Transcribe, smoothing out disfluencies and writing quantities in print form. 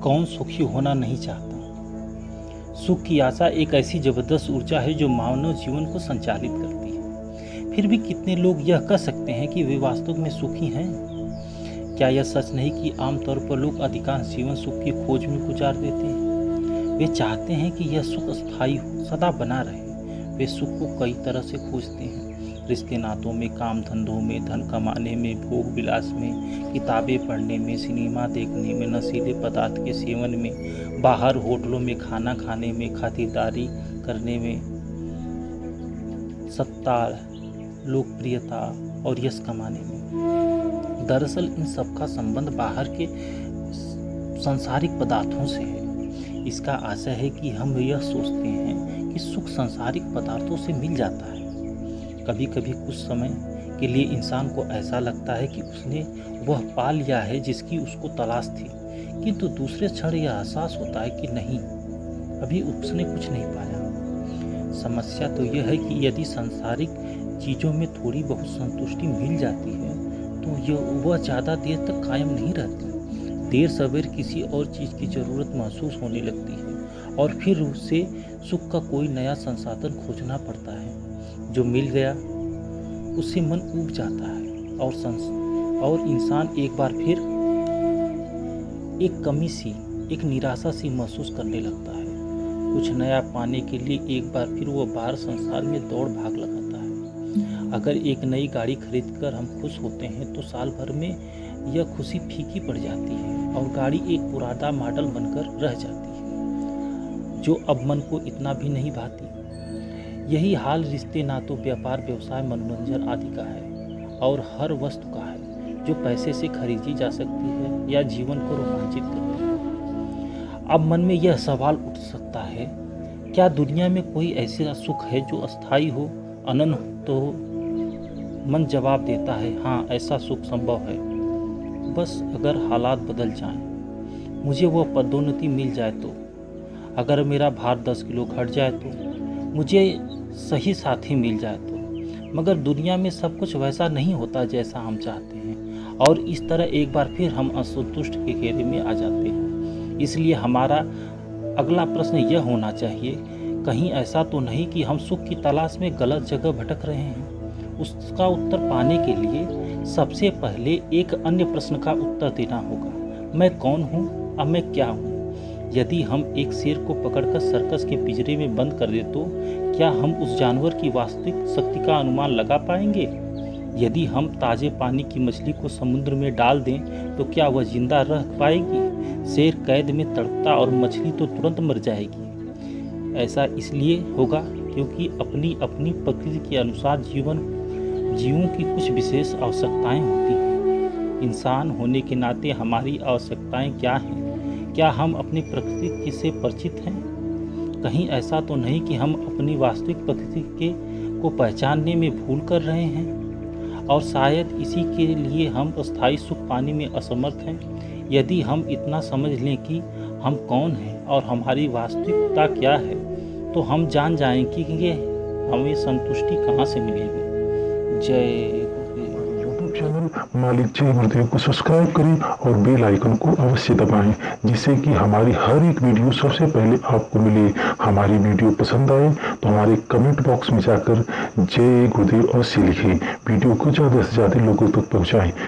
कौन सुखी होना नहीं चाहता। सुख की आशा एक ऐसी जबरदस्त ऊर्जा है जो मानव जीवन को संचालित करती है। फिर भी कितने लोग यह कह सकते हैं कि वे वास्तव में सुखी हैं? क्या यह सच नहीं कि आमतौर पर लोग अधिकांश जीवन सुख की खोज में गुजार देते हैं? वे चाहते हैं कि यह सुख स्थायी हो, सदा बना रहे। वे सुख को कई तरह से खोजते हैं, रिश्ते नातों में, काम धंधों में, धन कमाने में, भोग विलास में, किताबें पढ़ने में, सिनेमा देखने में, नशीले पदार्थ के सेवन में, बाहर होटलों में खाना खाने में, खातिरदारी करने में, सत्ता, लोकप्रियता और यश कमाने में। दरअसल इन सब का संबंध बाहर के सांसारिक पदार्थों से है। इसका आशय है कि हम यह सोचते हैं कि सुख सांसारिक पदार्थों से मिल जाता है। कभी कभी कुछ समय के लिए इंसान को ऐसा लगता है कि उसने वह पा लिया है जिसकी उसको तलाश थी, किंतु दूसरे क्षण यह एहसास होता है कि नहीं, अभी उसने कुछ नहीं पाया। समस्या तो यह है कि यदि सांसारिक चीज़ों में थोड़ी बहुत संतुष्टि मिल जाती है तो वह ज़्यादा देर तक कायम नहीं रहती। देर सवेर किसी और चीज़ की ज़रूरत महसूस होने लगती है और फिर उसे सुख का कोई नया संसाधन खोजना पड़ता है। जो मिल गया उससे मन ऊब जाता है और इंसान एक बार फिर एक कमी सी, एक निराशा सी महसूस करने लगता है। कुछ नया पाने के लिए एक बार फिर वह बाहर संसार में दौड़ भाग लगाता है। अगर एक नई गाड़ी खरीदकर हम खुश होते हैं तो साल भर में यह खुशी फीकी पड़ जाती है और गाड़ी एक पुराना मॉडल बनकर रह जाती है जो अब मन को इतना भी नहीं भाती। यही हाल रिश्ते, नातों, व्यापार, व्यवसाय, मनोरंजन आदि का है और हर वस्तु का है जो पैसे से खरीदी जा सकती है या जीवन को रोमांचित करती है। अब मन में यह सवाल उठ सकता है, क्या दुनिया में कोई ऐसा सुख है जो अस्थायी हो, अनंत हो? मन जवाब देता है, हाँ, ऐसा सुख संभव है, बस अगर हालात बदल जाएं। मुझे वह पदोन्नति मिल जाए तो, अगर मेरा भार 10 किलो घट जाए तो, मुझे सही साथी मिल जाए तो। मगर दुनिया में सब कुछ वैसा नहीं होता जैसा हम चाहते हैं और इस तरह एक बार फिर हम असंतुष्ट के घेरे में आ जाते हैं। इसलिए हमारा अगला प्रश्न यह होना चाहिए, कहीं ऐसा तो नहीं कि हम सुख की तलाश में गलत जगह भटक रहे हैं? उसका उत्तर पाने के लिए सबसे पहले एक अन्य प्रश्न का उत्तर देना होगा, मैं कौन हूँ, अब मैं क्या हूँ? यदि हम एक शेर को पकड़कर सर्कस के पिंजरे में बंद कर दें तो क्या हम उस जानवर की वास्तविक शक्ति का अनुमान लगा पाएंगे? यदि हम ताजे पानी की मछली को समुद्र में डाल दें तो क्या वह जिंदा रह पाएगी? शेर कैद में तड़पता और मछली तो तुरंत मर जाएगी। ऐसा इसलिए होगा क्योंकि अपनी अपनी प्रकृति के अनुसार जीवों की कुछ विशेष आवश्यकताएं होती हैं। इंसान होने के नाते हमारी आवश्यकताएं क्या हैं? क्या हम अपनी प्रकृति से परिचित हैं? कहीं ऐसा तो नहीं कि हम अपनी वास्तविक प्रकृति को पहचानने में भूल कर रहे हैं और शायद इसी के लिए हम अस्थायी सुख पाने में असमर्थ हैं। यदि हम इतना समझ लें कि हम कौन हैं और हमारी वास्तविकता क्या है तो हम जान जाएंगे कि हमें संतुष्टि कहाँ से मिलेगी। जय चैनल मालिक जय गुरुदेव को सब्सक्राइब करें और बेल आइकन को अवश्य दबाएं, जिससे कि हमारी हर एक वीडियो सबसे पहले आपको मिले। हमारी वीडियो पसंद आए तो हमारे कमेंट बॉक्स में जाकर जय गुरुदेव अवश्य लिखें। वीडियो को ज़्यादा से ज़्यादा लोगों तक पहुंचाएं।